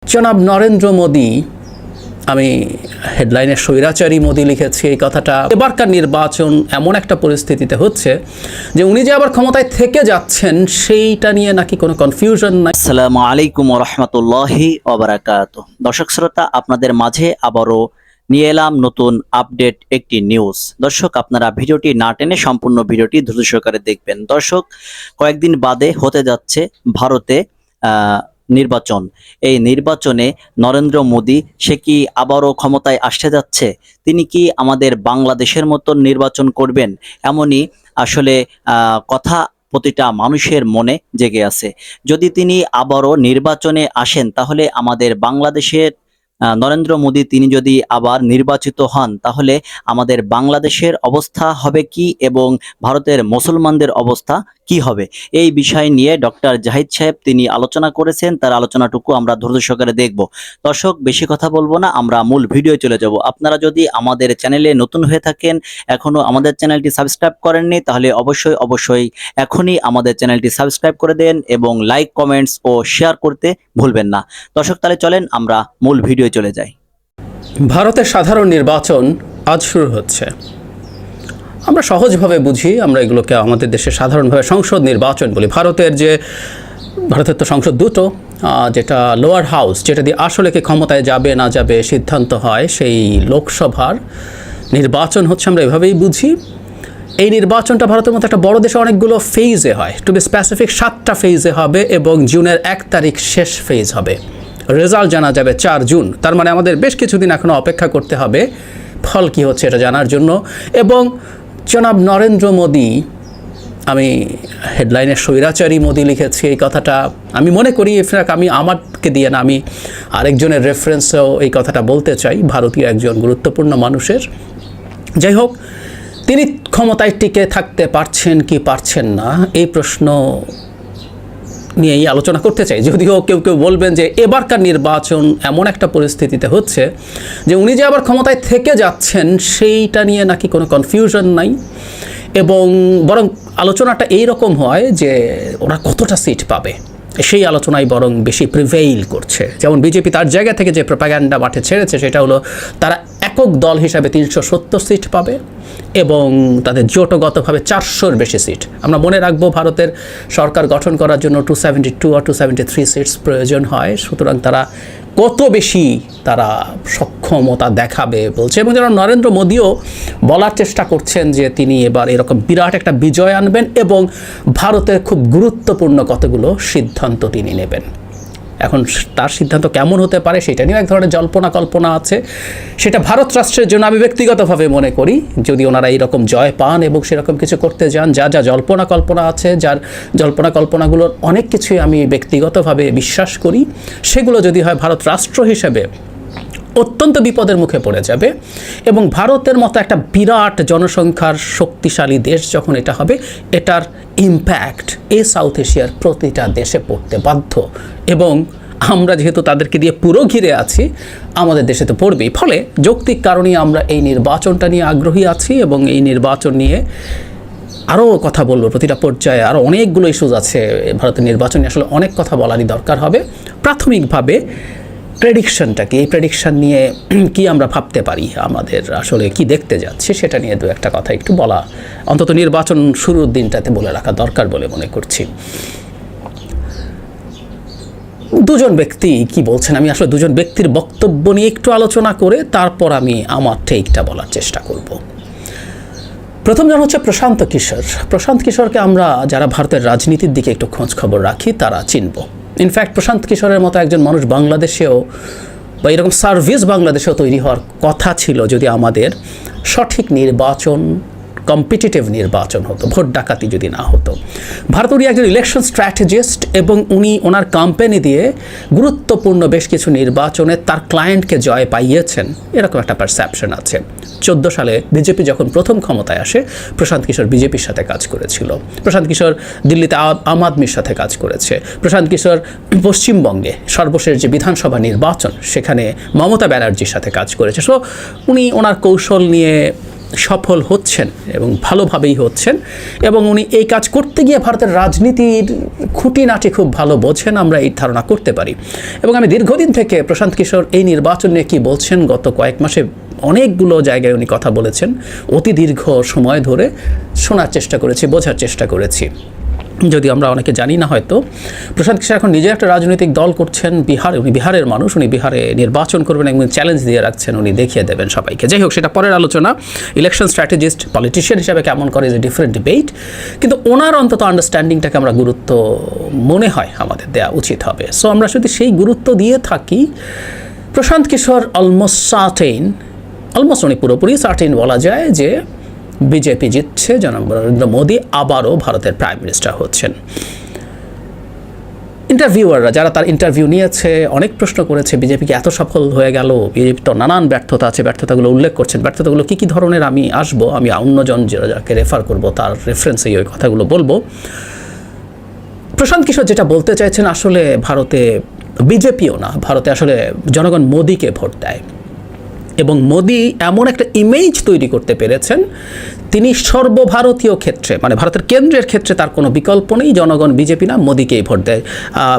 জনাব নরেন্দ্র মোদি, আমি হেডলাইনে স্বৈরাচারী মোদি লিখেছি এই কথাটা। এবারকার নির্বাচন এমন একটা পরিস্থিতিতে হচ্ছে যে উনি যে আবার ক্ষমতায় থেকে যাচ্ছেন সেইটা নিয়ে নাকি কোনো কনফিউশন নাই। আসসালামু আলাইকুম ওয়া রাহমাতুল্লাহি ওয়া বারাকাতুহু। দর্শক শ্রোতা, আপনাদের মাঝে আবারও নিয়ে এলাম নতুন আপডেট একটি নিউজ। দর্শক, আপনারা ভিডিওটি না টেনে সম্পূর্ণ ভিডিওটি ধৈর্য সহকারে দেখবেন। দর্শক, কয়েকদিন বাদে হতে যাচ্ছে ভারতে নির্বাচন। এই নির্বাচনে নরেন্দ্র মোদি সে কি আবারও ক্ষমতায় আসতে যাচ্ছে? তিনি কি আমাদের বাংলাদেশের মতো নির্বাচন করবেন? এমনই আসলে কথা প্রতিটা মানুষের মনে জেগে আছে। যদি তিনি আবারও নির্বাচনে আসেন, তাহলে আমাদের বাংলাদেশের নরেন্দ্র মোদি তিনি যদি আবার নির্বাচিত হন, তাহলে আমাদের বাংলাদেশের অবস্থা হবে কি এবং ভারতের মুসলমানদের অবস্থা কি হবে, এই বিষয় নিয়ে ডক্টর জাহিদ সাহেব তিনি আলোচনা করেছেন। তার আলোচনাটুকু আমরা ধৈর্য সহকারে দেখব। দর্শক, বেশি কথা বলবো না, আমরা মূল ভিডিও চলে যাব। আপনারা যদি আমাদের চ্যানেলে নতুন হয়ে থাকেন, এখনো আমাদের চ্যানেলটি সাবস্ক্রাইব করেননি, তাহলে অবশ্যই এখনই আমাদের চ্যানেলটি সাবস্ক্রাইব করে দেন এবং লাইক, কমেন্টস ও শেয়ার করতে ভুলবেন না। দর্শক, তাহলে চলেন আমরা মূল ভিডিও চলে যাই। ভারতের সাধারণ নির্বাচন আজ শুরু হচ্ছে। আমরা সহজভাবে বুঝি, আমরা এগুলোকে আমাদের দেশে সাধারণভাবে সংসদ নির্বাচন বলি। ভারতের তো সংসদ দুটো, যেটা লোয়ার হাউস, যেটা দিয়ে আসলে কি ক্ষমতায় যাবে না যাবে সিদ্ধান্ত হয়, সেই লোকসভার নির্বাচন হচ্ছে, আমরা এভাবেই বুঝি। এই নির্বাচনটা ভারতের মতো একটা বড় দেশে অনেকগুলো ফেজে হয়। টু বি স্পেসিফিক 7টা ফেজে হবে এবং জুনের 1 তারিখ শেষ ফেজ হবে। রেজাল্ট জানা যাবে 4 জুন। তার মানে আমাদের বেশ কিছুদিন এখনও অপেক্ষা করতে হবে ফল কি হচ্ছে এটা জানার জন্য। এবং জনাব নরেন্দ্র মোদি, আমি হেডলাইনে স্বৈরাচারী মোদি লিখেছি এই কথাটা। আমি মনে করি আমি আমাকে দিয়ে না, আমি আরেকজনের রেফারেন্সেও এই কথাটা বলতে চাই, ভারতীয় একজন গুরুত্বপূর্ণ মানুষের। যাই হোক, তিনি ক্ষমতায় টিকে থাকতে পারছেন কি পারছেন না এই প্রশ্ন নিয়েই আলোচনা করতে চাই। যদিও কেউ বলবেন যে এবারকার নির্বাচন এমন একটা পরিস্থিতিতে হচ্ছে যে উনি যে আবার ক্ষমতায় থেকে যাচ্ছেন সেইটা নিয়ে নাকি কোনো কনফিউশন নাই, এবং বরং আলোচনাটা এইরকম হয় যে ওরা কতটা সিট পাবে সেই আলোচনায় বরং বেশি প্রিভেইল করছে। যেমন বিজেপি তার জায়গা থেকে যে প্রোপাগান্ডা মাঠে ছেড়েছে সেটা হলো তারা একক দল হিসাবে 370 সিট পাবে এবং তাদের জোটগতভাবে 400-র বেশি সিট। আমরা মনে রাখবো ভারতের সরকার গঠন করার জন্য 272 or 273 সিটস প্রয়োজন হয়। সুতরাং তারা কত বেশি তারা সক্ষমতা দেখাবে বলছে। এবং যেন নরেন্দ্র মোদিও বলার চেষ্টা করছেন যে তিনি এবার এরকম বিরাট একটা বিজয় আনবেন এবং ভারতের খুব গুরুত্বপূর্ণ কতগুলো সিদ্ধান্ত তিনি নেবেন। এখন তার সিদ্ধান্ত কেমন হতে পারে সেটা নিয়েও এক ধরনের জল্পনা কল্পনা আছে। সেটা ভারত রাষ্ট্রের জন্য আমি ব্যক্তিগতভাবে মনে করি, যদি ওনারা এইরকম জয় পান এবং সেরকম কিছু করতে যান, যা জল্পনা কল্পনা আছে, যার জল্পনা কল্পনাগুলোর অনেক কিছুই আমি ব্যক্তিগতভাবে বিশ্বাস করি, সেগুলো যদি হয় ভারত রাষ্ট্র হিসেবে অত্যন্ত বিপদের মুখে পড়ে যাবে। এবং ভারতের মতো একটা বিরাট জনসংখ্যার শক্তিশালী দেশ যখন এটা হবে, এটার ইম্প্যাক্ট এই সাউথ এশিয়ার প্রতিটা দেশে পড়তে বাধ্য। এবং আমরা যেহেতু তাদেরকে দিয়ে পুরো ঘিরে আছি, আমাদের দেশে তো পড়বেই। ফলে যৌক্তিক কারণেই আমরা এই নির্বাচনটা নিয়ে আগ্রহী আছি এবং এই নির্বাচন নিয়ে আরও কথা বলবো। প্রতিটা পর্যায়ে আরও অনেকগুলো ইস্যুজ আছে ভারতের নির্বাচন নিয়ে, আসলে অনেক কথা বলারই দরকার হবে। প্রাথমিকভাবে প্রেডিকশনটা কি, এই প্রেডিকশন নিয়ে কি আমরা ভাবতে পারি, আমাদের আসলে কি দেখতে যাচ্ছে সেটা নিয়ে দু একটা কথা একটু বলা, অন্তত নির্বাচন শুরুর দিনটাতে বলে রাখা দরকার বলে মনে করছি। দুজন ব্যক্তি কি বলছেন, আমি আসলে দুজন ব্যক্তির বক্তব্য নিয়ে একটু আলোচনা করে তারপর আমি আমার টেকটা বলার চেষ্টা করব। প্রথম জন হচ্ছে প্রশান্ত কিশোর। প্রশান্ত কিশোরকে আমরা যারা ভারতের রাজনীতির দিকে একটু খোঁজ খবর রাখি তারা চিনব। ইনফ্যাক্ট প্রশান্ত কিশোরের মতো একজন মানুষ বাংলাদেশেও বা এরকম সার্ভিস বাংলাদেশেও তৈরি হওয়ার কথা ছিল যদি আমাদের সঠিক নির্বাচন, কম্পিটিটিভ নির্বাচন হতো, ভোট ডাকাতি যদি না হতো। ভারত উনি একজন ইলেকশন স্ট্র্যাটেজিস্ট এবং উনি ওনার কোম্পানি দিয়ে গুরুত্বপূর্ণ বেশ কিছু নির্বাচনে তার ক্লায়েন্টকে জয় পাইয়েছেন, এরকম একটা পারসেপশন আছে। 14 সালে বিজেপি যখন প্রথম ক্ষমতায় আসে, প্রশান্ত কিশোর বিজেপির সাথে কাজ করেছিল। প্রশান্ত কিশোর দিল্লিতে আম আদমির সাথে কাজ করেছে। প্রশান্ত কিশোর পশ্চিমবঙ্গে সর্বশেষ যে বিধানসভা নির্বাচন সেখানে মমতা ব্যানার্জির সাথে কাজ করেছে। সো উনি ওনার কৌশল নিয়ে সফল হচ্ছেন এবং ভালোভাবেই হচ্ছেন, এবং উনি এই কাজ করতে গিয়ে ভারতের রাজনীতির খুঁটিনাটি খুব ভালো বোঝেন, আমরা এই ধারণা করতে পারি। এবং আমি দীর্ঘদিন থেকে প্রশান্ত কিশোর এই নির্বাচন নিয়ে কী বলছেন গত কয়েক মাসে অনেকগুলো জায়গায় উনি কথা বলেছেন, অতি দীর্ঘ সময় ধরে শোনার চেষ্টা করেছি, বোঝার চেষ্টা করেছি। যদি আমরা অনেকে জানি না হয়তো, প্রশান্ত কিশোর এখন নিজে একটা রাজনৈতিক দল করছেন বিহারে, উনি বিহারের মানুষ, উনি বিহারে নির্বাচন করবেন এবং চ্যালেঞ্জ দিয়ে রাখছেন, উনি দেখিয়ে দেবেন সবাইকে। যাই হোক, সেটা পরের আলোচনা। ইলেকশন স্ট্র্যাটেজিস্ট পলিটিশিয়ান হিসাবে কেমন করে ইজ এ ডিফারেন্ট ডিবেট, কিন্তু ওনার অন্তত আন্ডারস্ট্যান্ডিংটাকে আমরা গুরুত্ব মনে হয় আমাদের দেওয়া উচিত হবে। সো আমরা যদি সেই গুরুত্ব দিয়ে থাকি, প্রশান্ত কিশোর অলমোস্ট উনি পুরোপুরি সার্টেন বলা যায় যে বিজেপি জিতছে, জনাব নরেন্দ্র মোদী আবারও ভারতের প্রাইম মিনিস্টার হচ্ছেন। ইন্টারভিউয়াররা যারা তার ইন্টারভিউ নিয়েছে অনেক প্রশ্ন করেছে, বিজেপিকে এত সফল হয়ে গেল, বিজেপির তো নানান ব্যর্থতা আছে, ব্যর্থতাগুলো উল্লেখ করছেন। ব্যর্থতাগুলো কী কী ধরনের আমি আসবো, আমি অন্যজন যাকে রেফার করব তার রেফারেন্সেই ওই কথাগুলো বলবো। প্রশান্ত কিশোর যেটা বলতে চাইছেন, আসলে ভারতে বিজেপিও না, ভারতে আসলে জনগণ মোদীকে ভোট দেয় এবং মোদী এমন একটা ইমেজ তৈরি করতে পেরেছেন, তিনি সর্বভারতীয় ক্ষেত্রে, মানে ভারতের কেন্দ্রের ক্ষেত্রে তার কোনো বিকল্প নেই, জনগণ বিজেপি না মোদীকেই ভোট দেয়।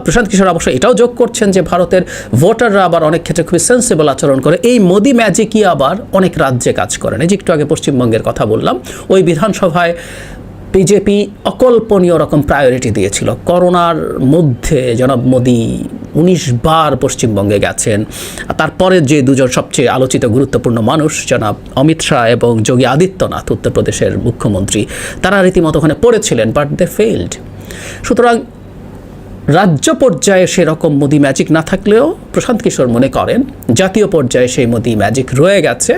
প্রশান্ত কিশোর অবশ্য এটাও যোগ করছেন যে ভারতের ভোটাররা আবার অনেক ক্ষেত্রে খুবই সেন্সিবল আচরণ করে, এই মোদী ম্যাজিকই আবার অনেক রাজ্যে কাজ করেন। এই যে একটু আগে পশ্চিমবঙ্গের কথা বললাম, ওই বিধানসভায় বিজেপি অকল্পনীয় রকম প্রায়োরিটি দিয়েছিল। করোনার মধ্যে জনাব মোদী 19 বার পশ্চিমবঙ্গে গেছেন। তারপরে যে দুজন সবচেয়ে আলোচিত গুরুত্বপূর্ণ মানুষ, জনাব অমিত শাহ এবং যোগী আদিত্যনাথ উত্তরপ্রদেশের মুখ্যমন্ত্রী, তারা রীতিমতো ওখানে পড়েছিলেন, বাট দে ফেইলড। সুতরাং রাজ্য পর্যায়ে সেরকম মোদী ম্যাজিক না থাকলেও প্রশান্ত কিশোর মনে করেন জাতীয় পর্যায়ে সেই মোদী ম্যাজিক রয়ে গেছে।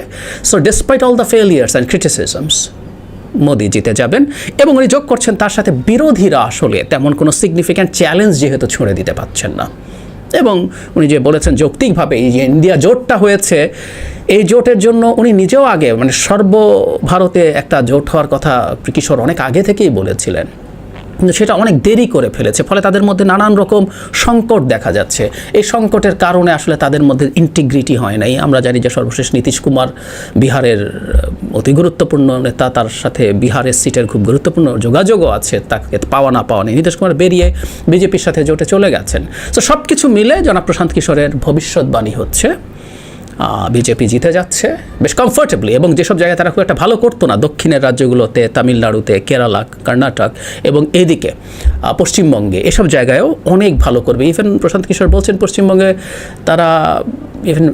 So despite all the failures and criticisms, Modi জিতে যাবেন। এবং উনি যোগ করছেন তার সাথে বিরোধীরা আসলে তেমন কোনো সিগনিফিক্যান্ট চ্যালেঞ্জ যেহেতু ছুঁড়ে দিতে পারছেন না। এবং উনি যে বলেছেন যৌক্তিকভাবে এই যে ইন্ডিয়া জোটটা হয়েছে, এই জোটের জন্য উনি নিজেও আগে, মানে সর্বভারতে একটা জোট হওয়ার কথা কিশোর অনেক আগে থেকেই বলেছিলেন, কিন্তু সেটা অনেক দেরি করে ফেলেছে, ফলে তাদের মধ্যে নানান রকম সংকট দেখা যাচ্ছে। এই সংকটের কারণে আসলে তাদের মধ্যে ইন্টিগ্রিটি হয় নাই। আমরা জানি যে সর্বশেষ নীতিশ কুমার বিহারের অতি গুরুত্বপূর্ণ নেতা, তার সাথে বিহারের সিটের খুব গুরুত্বপূর্ণ যোগাযোগও আছে, তাকে পাওয়া না পাওয়া নেই। নীতিশ কুমার বেরিয়ে বিজেপির সাথে জোটে চলে গেছেন। তো সব কিছু মিলে জনাব প্রশান্ত কিশোরের ভবিষ্যৎবাণী হচ্ছে বিজেপি জিতে যাচ্ছে বেশ কমফোর্টেবলি, এবং যেসব জায়গায় তারা খুব একটা ভালো করতো না, দক্ষিণের রাজ্যগুলোতে, তামিলনাড়ুতে, কেরালা, কর্ণাটক এবং এদিকে পশ্চিমবঙ্গে, এসব জায়গায়ও অনেক ভালো করবে। ইভেন প্রশান্ত কিশোর বলছেন পশ্চিমবঙ্গে তারা ইভেন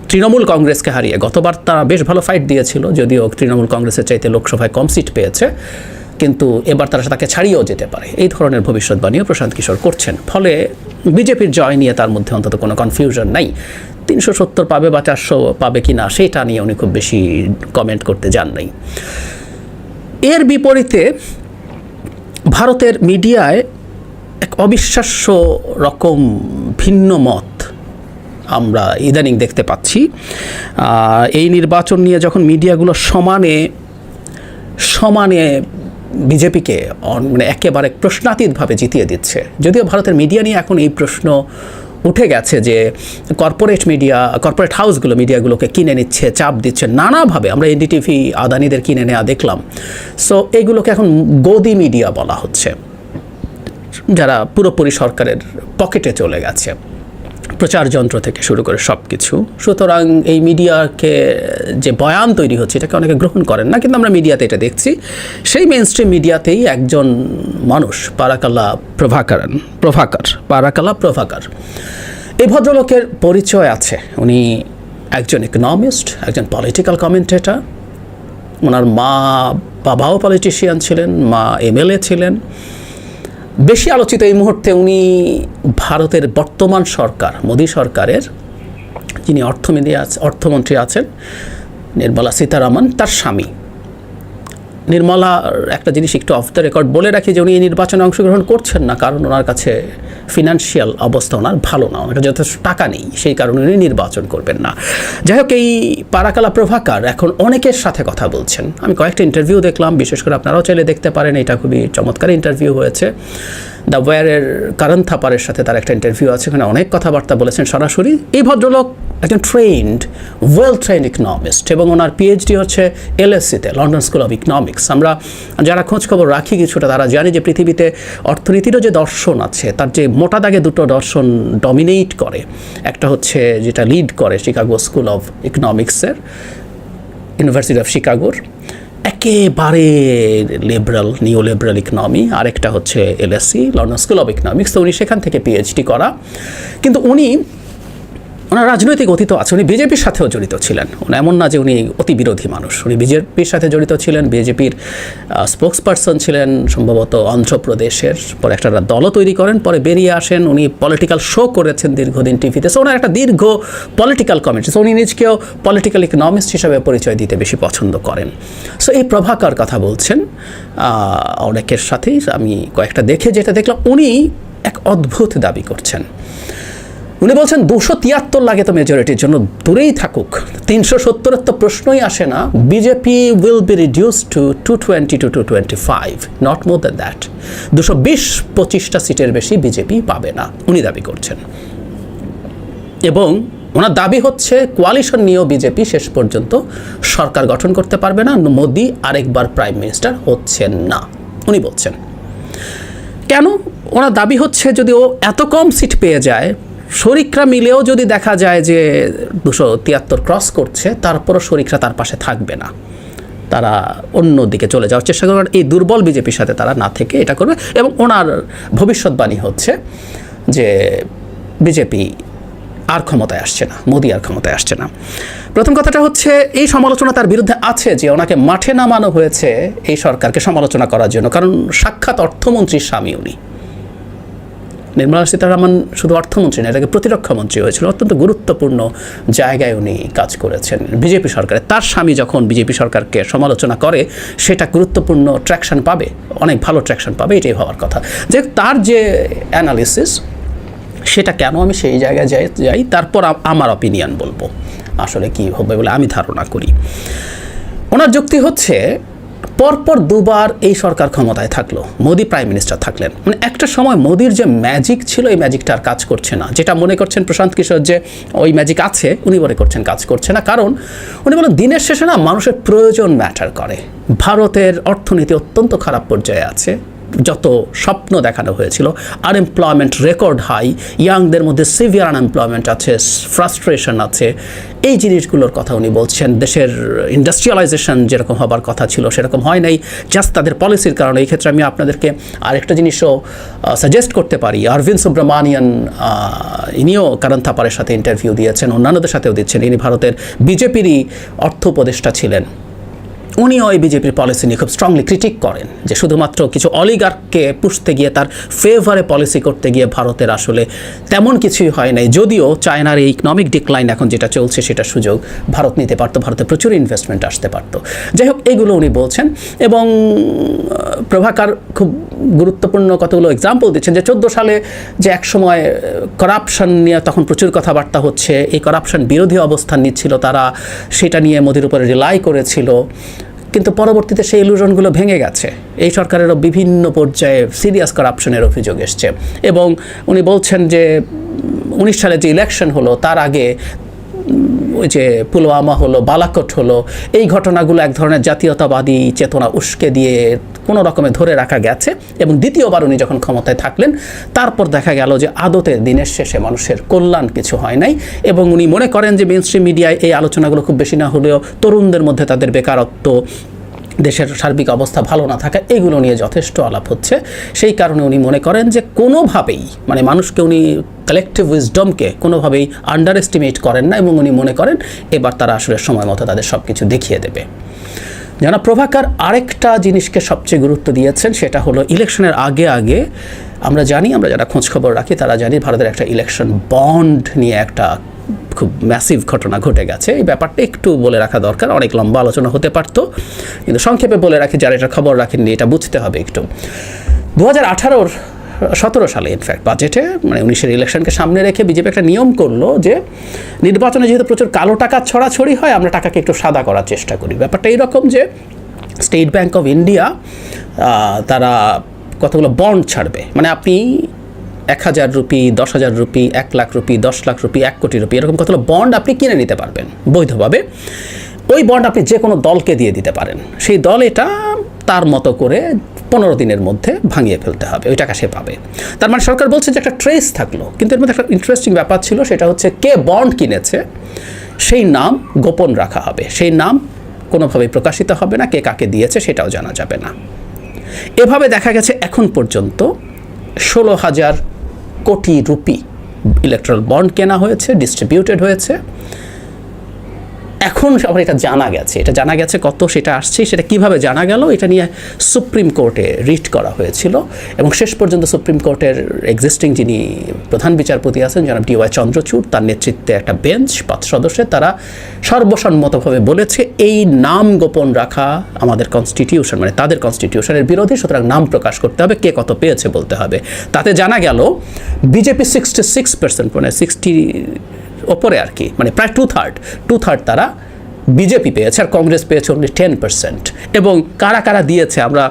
তৃণমূল কংগ্রেসকে হারিয়ে, গতবার তারা বেশ ভালো ফাইট দিয়েছিল, যদিও তৃণমূল কংগ্রেসের চাইতে লোকসভায় কম সিট পেয়েছে, কিন্তু এবার তারা তাকে ছাড়িয়েও যেতে পারে। এই ধরনের ভবিষ্যৎবাণীও প্রশান্ত কিশোর করছেন। ফলে বিজেপির জয় নিয়ে তার মধ্যে অন্তত কোনো কনফিউশন নাই। 370 পাবে বা 400 পাবে কি না সেটা নিয়ে উনি খুব বেশি কমেন্ট করতে যান নাই। এর বিপরীতে ভারতের মিডিয়ায় এক অবিশ্বাস্য রকম ভিন্ন মত আমরা ইদানিং দেখতে পাচ্ছি। এই নির্বাচন নিয়ে যখন মিডিয়াগুলো সমানে বিজেপিকে মানে একেবারে প্রশ্নাতীতভাবে জিতিয়ে দিচ্ছে, যদিও ভারতের মিডিয়া নিয়ে এখন এই প্রশ্ন উঠে গেছে যে কর্পোরেট হাউসগুলো মিডিয়াগুলোকে কিনে নিচ্ছে, চাপ দিচ্ছে নানাভাবে। আমরা এনডিটিভি আদানিদের কিনে নেওয়া দেখলাম। সো এগুলোকে এখন গদি মিডিয়া বলা হচ্ছে, যারা পুরোপুরি সরকারের পকেটে চলে গেছে, প্রচার যন্ত্র থেকে শুরু করে সব কিছু। সুতরাং এই মিডিয়াকে যে বয়ান তৈরি হচ্ছে এটাকে অনেকে গ্রহণ করেন না, কিন্তু আমরা মিডিয়াতে এটা দেখছি। সেই মেইন স্ট্রিম মিডিয়াতেই একজন মানুষ পারাকালা প্রভাকর, এই ভদ্রলোকের পরিচয় আছে। উনি একজন ইকোনমিস্ট, একজন পলিটিক্যাল কমেন্টেটর। ওনার বাবাও পলিটিশিয়ান ছিলেন, মা এমএলএ ছিলেন। বেশি আলোচিত এই মুহূর্তে উনি ভারতের বর্তমান সরকার, মোদী সরকারের যিনি অর্থমন্ত্রী আছেন, নির্মলা সীতারামন, তার স্বামী। নির্মলার একটা জিনিস একটু অফ দ্য রেকর্ড বলে রাখি যে উনি এই নির্বাচনে অংশগ্রহণ করছেন না, কারণ ওনার কাছে ফিনান্সিয়াল অবস্থা ওনার ভালো না, ওনার যথেষ্ট টাকা নেই, সেই কারণে উনি নির্বাচন করবেন না। যাই হোক, এই পারাকালা প্রভাকর এখন অনেকের সাথে কথা বলছেন। আমি কয়েকটা ইন্টারভিউ দেখলাম, বিশেষ করে আপনারাও চাইলে দেখতে পারেন, এটা খুবই চমৎকার ইন্টারভিউ হয়েছে। দ্য ওয়ারের কারণ থাপারের সাথে তার একটা ইন্টারভিউ আছে, ওখানে অনেক কথাবার্তা বলেছেন সরাসরি। এই ভদ্রলোক একজন ওয়েল ট্রেন্ড ইকোনমিস্ট, এবং ওনার পিএইচডি হচ্ছে এলএসসিতে, লন্ডন স্কুল অফ ইকোনমিক্স। আমরা যারা খোঁজ খবর রাখি কিছুটা তারা জানি যে পৃথিবীতে অর্থনীতিরও যে দর্শন আছে তার যে মোটা দাগে দুটো দর্শন ডমিনেট করে। একটা হচ্ছে যেটা লিড করে শিকাগো স্কুল অফ ইকোনমিক্সের, ইউনিভার্সিটি অফ শিকাগোর, একেবারে নিও লিবারাল ইকোনমি। আরেকটা হচ্ছে LSC, London school of economics. তো উনি সেখান থেকে পিএইচডি করা, কিন্তু ওনার রাজনৈতিক অতীত আছে। উনি বিজেপির সাথেও জড়িত ছিলেন। এমন না যে উনি অতি বিরোধী মানুষ, উনি বিজেপির সাথে জড়িত ছিলেন, বিজেপির স্পোক্স পারসন ছিলেন সম্ভবত অন্ধ্রপ্রদেশের। পরে একটা দলও তৈরি করেন, পরে বেরিয়ে আসেন। উনি পলিটিক্যাল শো করেছেন দীর্ঘদিন টিভিতে। সো ওনার একটা দীর্ঘ পলিটিক্যাল কমেন্ট। সো উনি নিজকেও পলিটিক্যাল ইকোনমিস্ট হিসাবে পরিচয় দিতে বেশি পছন্দ করেন। সো এই প্রভাকর কথা বলছেন, অনেকের সাথেই আমি কয়েকটা দেখে যেটা দেখলাম, উনি এক অদ্ভুত দাবি করছেন। উনি বলছেন 273 লাগে তো মেজরিটির জন্য, দূরেই থাকুক, 370-এর তো প্রশ্নই আসে না। BJP will be reduce to 220 to 225, not more than that. 220-25টা সিটের বেশি বিজেপি পাবে না, উনি দাবি করছেন। এবং ওনার দাবি হচ্ছে কোয়ালিশন নিয়েও বিজেপি শেষ পর্যন্ত সরকার গঠন করতে পারবে না, মোদি আরেকবার প্রাইম মিনিস্টার হচ্ছেন না, উনি বলছেন। কেন? ওনার দাবি হচ্ছে যদি ও এত কম সিট পেয়ে যায়, শরিকরা মিলেও যদি দেখা যায় যে 273 ক্রস করছে, তারপরও শরিকরা তার পাশে থাকবে না, তারা অন্য দিকে চলে যাওয়ার চেষ্টা করবে। এই দুর্বল বিজেপির সাথে তারা না থেকে এটা করবে। এবং ওনার ভবিষ্যৎবাণী হচ্ছে যে বিজেপি আর ক্ষমতায় আসছে না, মোদি আর ক্ষমতায় আসছে না। প্রথম কথাটা হচ্ছে এই সমালোচনা তার বিরুদ্ধে আছে যে ওনাকে মাঠে নামানো হয়েছে এই সরকারকে সমালোচনা করার জন্য, কারণ সাক্ষাৎ অর্থমন্ত্রীর স্বামী উনি। নির্মলা সীতারামন শুধু অর্থমন্ত্রী না, এটাকে প্রতিরক্ষা মন্ত্রী হয়েছিল। অত্যন্ত গুরুত্বপূর্ণ জায়গায় উনি কাজ করেছেন বিজেপি সরকারে। তার স্বামী যখন বিজেপি সরকারকে সমালোচনা করে, সেটা গুরুত্বপূর্ণ ট্র্যাকশন পাবে, অনেক ভালো ট্র্যাকশন পাবে, এটাই হওয়ার কথা। যে তার যে অ্যানালিসিস, সেটা কেন আমি সেই জায়গায় যাই তারপর আমার অপিনিয়ন বলবো আসলে কি হবে বলে আমি ধারণা করি। ওনার যুক্তি হচ্ছে পরপর দুবার এই সরকার ক্ষমতায় থাকলো, মোদি প্রাইম মিনিস্টার থাকলেন, মানে একটা সময় মোদির যে ম্যাজিক ছিল এই ম্যাজিকটা আর কাজ করছে না। যেটা মনে করছেন প্রশান্ত কিশোর যে ওই ম্যাজিক আছে, উনি মনে করছেন কাজ করছে না। কারণ উনি বলেন দিনের শেষে না মানুষের প্রয়োজন ম্যাটার করে। ভারতের অর্থনীতি অত্যন্ত খারাপ পর্যায়ে আছে, যত স্বপ্ন দেখানো হয়েছিল। আনএমপ্লয়মেন্ট রেকর্ড হাই, ইয়াংদের মধ্যে সিভিয়ার আনএমপ্লয়মেন্ট আছে, ফ্রাস্ট্রেশন আছে, এই জিনিসগুলোর কথা উনি বলছেন। দেশের ইন্ডাস্ট্রিয়ালাইজেশন যেরকম হবার কথা ছিল সেরকম হয় নাই, জাস্ট তাদের পলিসির কারণে। এই ক্ষেত্রে আমি আপনাদেরকে আরেকটা জিনিসও সাজেস্ট করতে পারি। অরবিন্দ সুব্রমণিয়ান, ইনিও কারণ থাপারের সাথে ইন্টারভিউ দিয়েছেন, অন্যান্যদের সাথেও দিচ্ছেন। ইনি ভারতের বিজেপিরই অর্থ উপদেষ্টা ছিলেন। উনিও এই বিজেপির পলিসি নিয়ে খুব স্ট্রংলি ক্রিটিক করেন যে শুধুমাত্র কিছু অলিগার্ককে পুষতে গিয়ে, তার ফেভারে পলিসি করতে গিয়ে ভারতের আসলে তেমন কিছুই হয় নাই। যদিও চায়নার এই ইকোনমিক ডিক্লাইন এখন যেটা চলছে সেটা সুযোগ ভারত নিতে পারতো, ভারতে প্রচুর ইনভেস্টমেন্ট আসতে পারতো। যাই হোক, এগুলো উনি বলছেন। এবং প্রভাকর খুব গুরুত্বপূর্ণ কতগুলো এক্সাম্পল দিচ্ছেন যে 14 সালে যে একসময় করাপশন নিয়ে তখন প্রচুর কথাবার্তা হচ্ছে, এই করাপশন বিরোধী অবস্থান নিচ্ছিল তারা, সেটা নিয়ে মোদির উপরে রিলাই করেছিল। কিন্তু পরবর্তীতে সেই ইলুশনগুলো ভেঙে গেছে। এই সরকারেরও বিভিন্ন পর্যায়ে সিরিয়াস করাপশনের অভিযোগ এসছে। এবং উনি বলছেন যে 19 সালে যে ইলেকশন হলো তার আগে ওই যে পুলওয়ামা হলো, বালাকোট হলো, এই ঘটনাগুলো এক ধরনের জাতীয়তাবাদী চেতনা উস্কে দিয়ে কোনো রকমে ধরে রাখা গেছে। এবং দ্বিতীয়বার উনি যখন ক্ষমতায় থাকলেন, তারপর দেখা গেল যে আদতে দিনের শেষে মানুষের কল্যাণ কিছু হয় নাই। এবং উনি মনে করেন যে মেইনস্ট্রিম মিডিয়ায় এই আলোচনাগুলো খুব বেশি না হলেও তরুণদের মধ্যে তাদের বেকারত্ব, দেশের সার্বিক অবস্থা ভালো না থাকা, এগুলো নিয়ে যথেষ্ট আলাপ হচ্ছে। সেই কারণে উনি মনে করেন যে কোনোভাবেই, মানে মানুষকে উনি কালেকটিভ উইজডমকে কোনোভাবেই আন্ডার এস্টিমেট করেন না। এবং উনি মনে করেন এবার তারা আসলে সময় মতো তাদের সব কিছু দেখিয়ে দেবে। জনাব প্রভাকর আরেকটা জিনিসকে সবচেয়ে গুরুত্ব দিয়েছেন, সেটা হলো ইলেকশনের আগে আমরা জানি, আমরা যারা খোঁজখবর রাখি তারা জানি ভারতের একটা ইলেকশন বন্ড নিয়ে একটা খুব ম্যাসিভ ঘটনা ঘটে গেছে। এই ব্যাপারটা একটু বলে রাখা দরকার, অনেক লম্বা আলোচনা হতে পারতো, কিন্তু সংক্ষেপে বলে রাখি যারা এটা খবর রাখেননি, এটা বুঝতে হবে একটু। 2017 সালে ইনফ্যাক্ট বাজেটে, মানে 19-এর ইলেকশনকে সামনে রেখে বিজেপি একটা নিয়ম করলো যে নির্বাচনে যেহেতু প্রচুর কালো টাকা ছড়াছড়ি হয়, আমরা টাকাকে একটু সাদা করার চেষ্টা করি। ব্যাপারটা এইরকম যে স্টেট ব্যাঙ্ক অফ ইন্ডিয়া তারা কতগুলো বন্ড ছাড়বে, মানে আপনি 1000 rupee, 10,000 rupee, 1 lakh rupee, 10 lakh rupee, 1 কোটি রুপি, এরকম কতগুলো বন্ড আপনি কিনে নিতে পারবেন বৈধভাবে। ওই বন্ড আপনি যে কোনো দলকে দিয়ে দিতে পারেন, সেই দল এটা তার মতো করে 15 দিনের মধ্যে ভাঙিয়ে ফেলতে হবে, ওই টাকা সে পাবে। তার মানে সরকার বলছে যে একটা ট্রেস থাকলো, কিন্তু এর মধ্যে একটা ইন্টারেস্টিং ব্যাপার ছিল, সেটা হচ্ছে কে বন্ড কিনেছে সেই নাম গোপন রাখা হবে, সেই নাম কোনোভাবেই প্রকাশিত হবে না, কে কাকে দিয়েছে সেটাও জানা যাবে না। এভাবে দেখা গেছে এখন পর্যন্ত 16,000 কোটি রুপি ইলেকট্রাল বন্ড কেনা হয়েছে, ডিস্ট্রিবিউটেড হয়েছে। এখন আবার এটা জানা গেছে কত, সেটা আসছে, সেটা কিভাবে জানা গেল, এটা নিয়ে সুপ্রিম কোর্টে রিট করা হয়েছিল এবং শেষ পর্যন্ত সুপ্রিম কোর্টের এক্সিস্টিং যিনি প্রধান বিচারপতি আছেন জনাব DY চন্দ্রচূড়, তার নেতৃত্বে একটা বেঞ্চ 5 সদস্যের, তারা সর্বসম্মতভাবে বলেছে এই নাম গোপন রাখা আমাদের কনস্টিটিউশন, মানে তাদের কনস্টিটিউশনের বিরোধী, সুতরাং নাম প্রকাশ করতে হবে, কে কত পেয়েছে বলতে হবে। তাতে জানা গেল বিজেপি 66%, মানে 60 ওপরে আর কি, মানে প্রায় টু থার্ড তারা বিজেপি পেয়েছে, আর কংগ্রেস পেয়েছে অনলি 10%। এবং কারা কারা দিয়েছে আমরা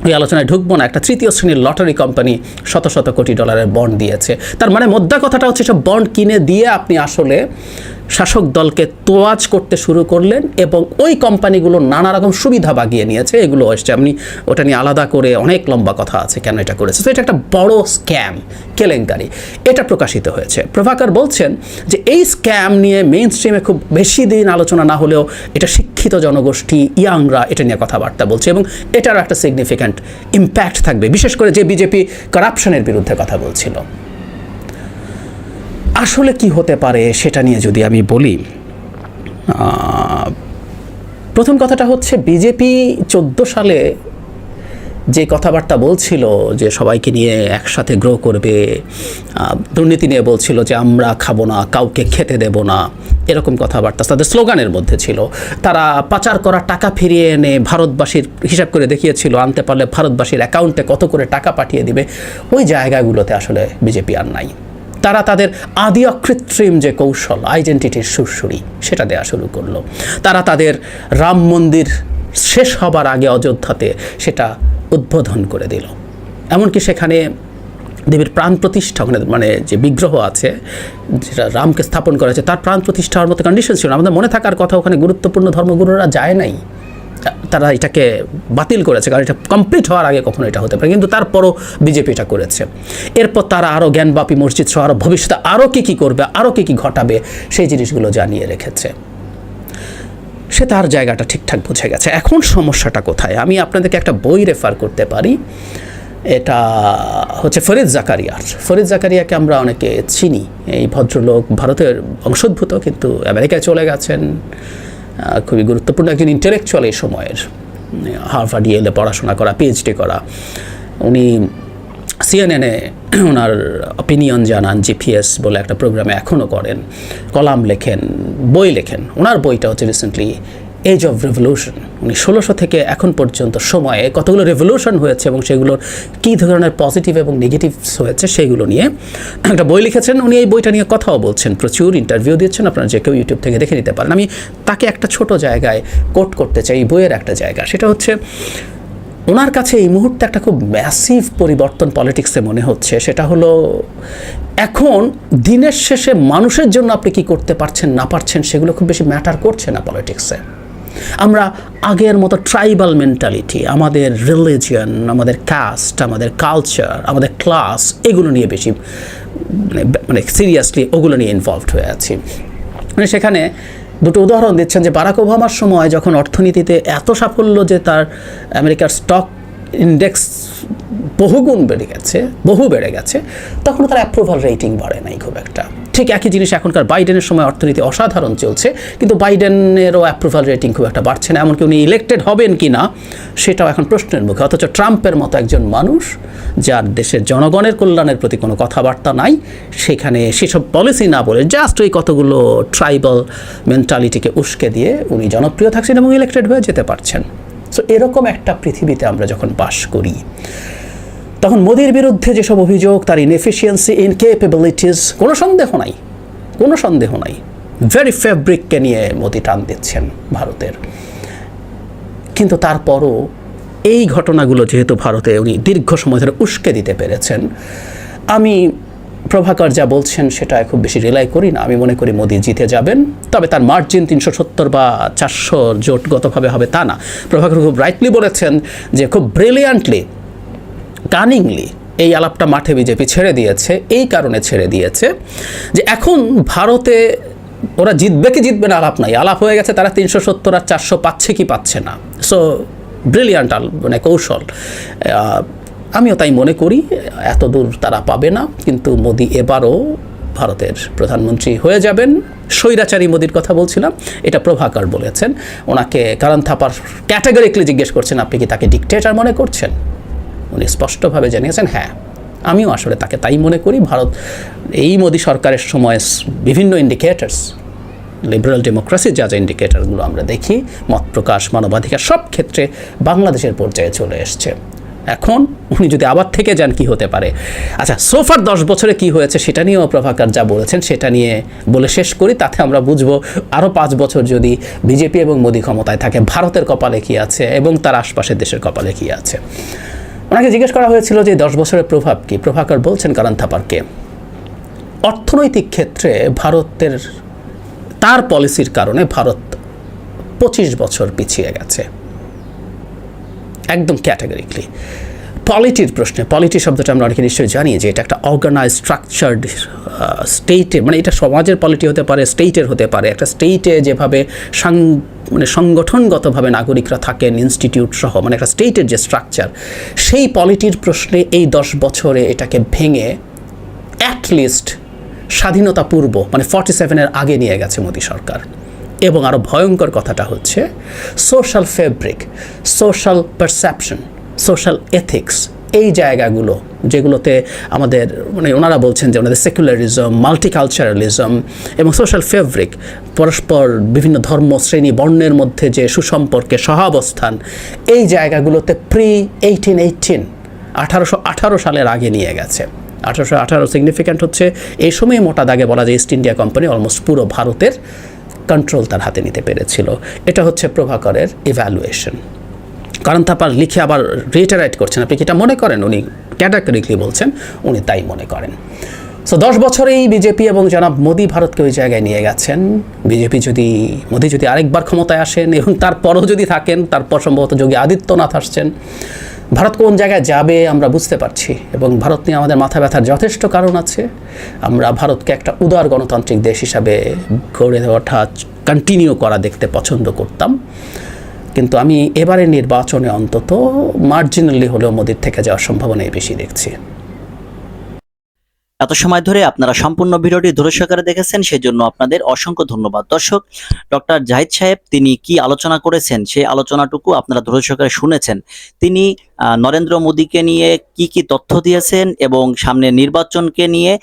ওই আলোচনায় ঢুকবো না। একটা তৃতীয় শ্রেণীর লটারি কোম্পানি শত শত কোটি ডলারের বন্ড দিয়েছে। তার মানে মোদ্দা কথাটা হচ্ছে সব বন্ড কিনে দিয়ে আপনি আসলে শাসক দলকে তোয়াজ করতে শুরু করলেন এবং ওই কোম্পানিগুলো নানা রকম সুবিধা বাগিয়ে নিয়েছে, এগুলো এসছে। আপনি ওটা নিয়ে আলাদা করে অনেক লম্বা কথা আছে কেন এটা করেছে। তো এটা একটা বড় স্ক্যাম, কেলেঙ্কারি, এটা প্রকাশিত হয়েছে। প্রভাকর বলছেন যে এই স্ক্যাম নিয়ে মেইন স্ট্রিমে খুব বেশি দিন আলোচনা না হলেও এটা শিক্ষিত জনগোষ্ঠী, ইয়াংরা এটা নিয়ে কথাবার্তা বলছে এবং এটারও একটা সিগনিফিক্যান্ট ইম্প্যাক্ট থাকবে, বিশেষ করে যে বিজেপি কারাপশনের বিরুদ্ধে কথা বলছিল। আসলে কি হতে পারে সেটা নিয়ে যদি আমি বলি, প্রথম কথাটা হচ্ছে বিজেপি 14 সালে যে কথাবার্তা বলছিল যে সবাইকে নিয়ে একসাথে গ্রো করবে, দুর্নীতি নিয়ে বলছিল যে আমরা খাবো না, কাউকে খেতে দেব না, এরকম কথাবার্তা তাদের স্লোগানের মধ্যে ছিল। তারা পাচার করা টাকা ফিরিয়ে এনে ভারতবাসীর হিসাব করে দেখিয়েছিল, আনতে পারলে ভারতবাসীর অ্যাকাউন্টে কত করে টাকা পাঠিয়ে দিবে। ওই জায়গাগুলোতে আসলে বিজেপি আর নাই। তারা তাদের আদি অকৃত্রিম যে কৌশল, আইডেন্টিটির সুরসুরি, সেটা দেওয়া শুরু করলো। তারা তাদের রাম মন্দির শেষ হবার আগে অযোধ্যাতে সেটা উদ্বোধন করে দিল। এমনকি সেখানে দেবীর প্রাণ প্রতিষ্ঠা, মানে যে বিগ্রহ আছে যেটা রামকে স্থাপন করা হয়েছে, তার প্রাণ প্রতিষ্ঠার মতো কন্ডিশন ছিল। আমাদের মনে থাকার কথা, ওখানে গুরুত্বপূর্ণ ধর্মগুরুরা যায় নাই, তারা এটাকে বাতিল করেছে, কারণ এটা কমপ্লিট হওয়ার আগে কখনো এটা হতে পারে, কিন্তু তারপরও বিজেপি এটা করেছে। এরপর তারা আরও জ্ঞানবাপী মসজিদ সহ আরও ভবিষ্যতে আরও কী করবে, আরও কী ঘটাবে, সেই জিনিসগুলো জানিয়ে রেখেছে। সে তার জায়গাটা ঠিকঠাক বুঝে গেছে। এখন সমস্যাটা কোথায়? আমি আপনাদেরকে একটা বই রেফার করতে পারি, এটা হচ্ছে ফরিদ জাকারিয়ার। ফরিদ জাকারিয়াকে আমরা অনেকে চিনি। এই ভদ্রলোক ভারতের বংশোদ্ভূত, কিন্তু আমেরিকায় চলে গেছেন। খুবই গুরুত্বপূর্ণ একজন ইন্টেলেকচুয়াল এই সময়ের, হার্ভার্ড ইয়েলে পড়াশোনা করা, PhD করা। উনি CNN-এ ওনার অপিনিয়ন জানান, GPS বলে একটা প্রোগ্রামে এখনও করেন, কলাম লেখেন, বই লেখেন। ওনার বইটা হচ্ছে রিসেন্টলি এজ অফ রেভলিউশন। উনি 1600 থেকে এখন পর্যন্ত সময়ে কতগুলো রেভলিউশন হয়েছে এবং সেগুলোর কী ধরনের পজিটিভ এবং নেগেটিভস হয়েছে সেগুলো নিয়ে একটা বই লিখেছেন। উনি এই বইটা নিয়ে কথাও বলছেন, প্রচুর ইন্টারভিউ দিচ্ছেন, আপনারা যে কেউ ইউটিউব থেকে দেখে নিতে পারেন। আমি তাকে একটা ছোট জায়গায় কোট করতে চাই, এই বইয়ের একটা জায়গা, সেটা হচ্ছে ওনার কাছে এই মুহূর্তে একটা খুব ম্যাসিভ পরিবর্তন পলিটিক্সে মনে হচ্ছে। সেটা হলো এখন দিনের শেষে মানুষের জন্য আপনি কি করতে পারছেন না পারছেন সেগুলো খুব বেশি ম্যাটার করছে না পলিটিক্সে। আমরা আগের মতো ট্রাইবাল মেন্টালিটি, আমাদের রিলিজিয়ন, আমাদের কাস্ট, আমাদের কালচার, আমাদের ক্লাস, এগুলো নিয়ে বেশি মানে সিরিয়াসলি ওগুলো নিয়ে ইনভলভড হয়ে আছি। মানে সেখানে দুটো উদাহরণ দিচ্ছেন যে বারাক ওবামার সময় যখন অর্থনীতিতে এত সাফল্য যে তার আমেরিকার স্টক ইন্ডেক্স বহুগুণ বেড়ে গেছে, তখন তার অ্যাপ্রুভাল রেটিং বাড়ে নাই খুব একটা। ঠিক একই জিনিস এখনকার বাইডেনের সময় অর্থনীতি অসাধারণ চলছে, কিন্তু বাইডেনেরও অ্যাপ্রুভাল রেটিং খুব একটা বাড়ছে না, এমনকি উনি ইলেক্টেড হবেন কি না সেটাও এখন প্রশ্নের মুখে। অথচ ট্রাম্পের মতো একজন মানুষ, যার দেশের জনগণের কল্যাণের প্রতি কোনো কথাবার্তা নাই, সেখানে সেসব পলিসি না বলে জাস্ট ওই কতগুলো ট্রাইবাল মেন্টালিটিকে উস্কে দিয়ে উনি জনপ্রিয় থাকছেন এবং ইলেক্টেড হয়ে যেতে পারছেন। সো এরকম একটা পৃথিবীতে আমরা যখন বাস করি, তখন মোদির বিরুদ্ধে যেসব অভিযোগ, তার ইনএফিসিয়েন্সি, ইনকেপেবিলিটিস, কোনো সন্দেহ নাই, ভেরি ফেব্রিককে নিয়ে মোদি টান দিচ্ছেন ভারতের। কিন্তু তারপরও এই ঘটনাগুলো যেহেতু ভারতে উনি দীর্ঘ সময় ধরে উস্কে দিতে পেরেছেন, আমি প্রভাকর যা বলছেন সেটা খুব বেশি রিলাই করি না। আমি মনে করি মোদি জিতে যাবেন, তবে তার মার্জিন 370 বা 400 জোটগতভাবে হবে তা না। প্রভাকর খুব রাইটলি বলেছেন যে খুব ব্রিলিয়ান্টলি, কানিংলি এই আলাপটা মাঠে বিজেপি ছেড়ে দিয়েছে। এই কারণে ছেড়ে দিয়েছে যে এখন ভারতে ওরা জিতবে কি জিতবে না আলাপ নাই, আলাপ হয়ে গেছে তারা 370 আর 400 পাচ্ছে কি পাচ্ছে না। সো ব্রিলিয়ান্ট মানে কৌশল। আমিও তাই মনে করি এত দূর তারা পাবে না, কিন্তু মোদি এবারও ভারতের প্রধানমন্ত্রী হয়ে যাবেন। স্বৈরাচারী মোদির কথা বলছিলাম, এটা প্রভাকর বলেছেন। ওনাকে কারণ থাপার ক্যাটাগরিক্যালি জিজ্ঞেস করছেন আপনি কি তাকে ডিকটেটর মনে করছেন, উনি স্পষ্টভাবে জানিয়েছেন হ্যাঁ আমিও আসলে তাকে তাই মনে করি। ভারত এই মোদি সরকারের সময় বিভিন্ন ইন্ডিকেটার্স, লিবারাল ডেমোক্রেসির যা যা ইন্ডিকেটারগুলো আমরা দেখি, মত প্রকাশ, মানবাধিকার, সব ক্ষেত্রে বাংলাদেশের পর্যায়ে চলে এসছে। এখন উনি যদি আবার থেকে যান কি হতে পারে। আচ্ছা, সোফার 10 বছরে কি হয়েছে সেটা নিয়েও প্রভাকর যা বলেছেন সেটা নিয়ে বলে শেষ করি, তাতে আমরা বুঝবো আরও 5 বছর যদি বিজেপি এবং মোদি ক্ষমতায় থাকে ভারতের কপালে কী আছে এবং তার আশপাশের দেশের কপালে কী আছে। ওনাকে জিজ্ঞেস করা হয়েছিল যে 10 বছরের প্রভাব কী। প্রভাকর বলছেন কারণ থাপারকে, অর্থনৈতিক ক্ষেত্রে ভারতের তার পলিসির কারণে ভারত 25 বছর পিছিয়ে গেছে, একদম ক্যাটাগরিক্যালি। পলিটির প্রশ্নে, পলিটি শব্দটা আমরা অনেকে নিশ্চয়ই জানি যে এটা একটা অর্গানাইজ স্ট্রাকচার্ড স্টেটে, মানে এটা সমাজের পলিটি হতে পারে, স্টেটের হতে পারে। একটা স্টেটে যেভাবে মানে সংগঠনগতভাবে নাগরিকরা থাকেন, ইনস্টিটিউট সহ, মানে একটা স্টেটের যে স্ট্রাকচার, সেই পলিটির প্রশ্নে এই 10 বছরে এটাকে ভেঙে অ্যাটলিস্ট স্বাধীনতা পূর্ব মানে 47-এর আগে নিয়ে গেছে মোদি সরকার। এবং আরও ভয়ঙ্কর কথাটা হচ্ছে social fabric, social perception, social ethics, এই জায়গাগুলো যেগুলোতে আমাদের মানে ওনারা বলছেন যে ওনাদের সেকুলারিজম, মাল্টিকালচারালিজম এবং সোশ্যাল ফেব্রিক, পরস্পর বিভিন্ন ধর্ম, শ্রেণী, বর্ণের মধ্যে যে সুসম্পর্কে সহাবস্থান, এই জায়গাগুলোতে প্রি-1818 সালের আগে নিয়ে গেছে। 1818 সিগনিফিক্যান্ট হচ্ছে এই সময় মোটা দাগে বলা যায় ইস্ট ইন্ডিয়া কোম্পানি অলমোস্ট পুরো ভারতের কন্ট্রোল তার হাতে নিতে পেরেছিল। এটা হচ্ছে প্রভাকরের ইভ্যালুয়েশন। কারণ থাপার লিখে আবার রিটারাইট করছেন, আপনি কি এটা মনে করেন? উনি ক্যাটাগরিক্যালি বলছেন উনি তাই মনে করেন। সো 10 বছরেই বিজেপি এবং জনাব মোদি ভারতকে ওই জায়গায় নিয়ে গেছেন। মোদি যদি আরেকবার ক্ষমতায় আসেন এবং তারপরও যদি থাকেন, তারপর সম্ভবত যোগী আদিত্যনাথ আসছেন, ভারত কোন জায়গায় যাবে আমরা বুঝতে পারছি। এবং ভারত নিয়ে আমাদের মাথা ব্যথার যথেষ্ট কারণ আছে। আমরা ভারতকে একটা উদার গণতান্ত্রিক দেশ হিসাবে গড়ে ওঠা, কন্টিনিউ করা দেখতে পছন্দ করতাম। কিন্তু আমি এবারের নির্বাচনে অন্তত মার্জিনালি হলেও মোদির থেকে যাওয়ার সম্ভাবনাই বেশি দেখছি। এত সময় ধরে আপনারা সম্পূর্ণ ভিডিওটি ধৈর্য সহকারে দেখেছেন, সেজন্য আপনাদের অসংখ্য ধন্যবাদ। দর্শক, ডক্টর জাহিদ সাহেব তিনি কি আলোচনা করেছেন সেই আলোচনাটুকু আপনারা ধৈর্য সহকারে শুনেছেন। তিনি নরেন্দ্র মোদীকে নিয়ে কি কি তথ্য দিয়েছেন এবং সামনে নির্বাচনকে নিয়ে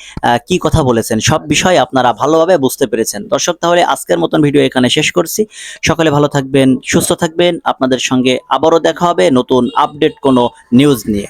কি কথা বলেছেন, সব বিষয় আপনারা ভালোভাবে বুঝতে পেরেছেন। দর্শক, তাহলে আজকের মতন ভিডিও এখানে শেষ করছি। সকলে ভালো থাকবেন, সুস্থ থাকবেন। আপনাদের সঙ্গে আবারও দেখা হবে নতুন আপডেট কোনো নিউজ নিয়ে।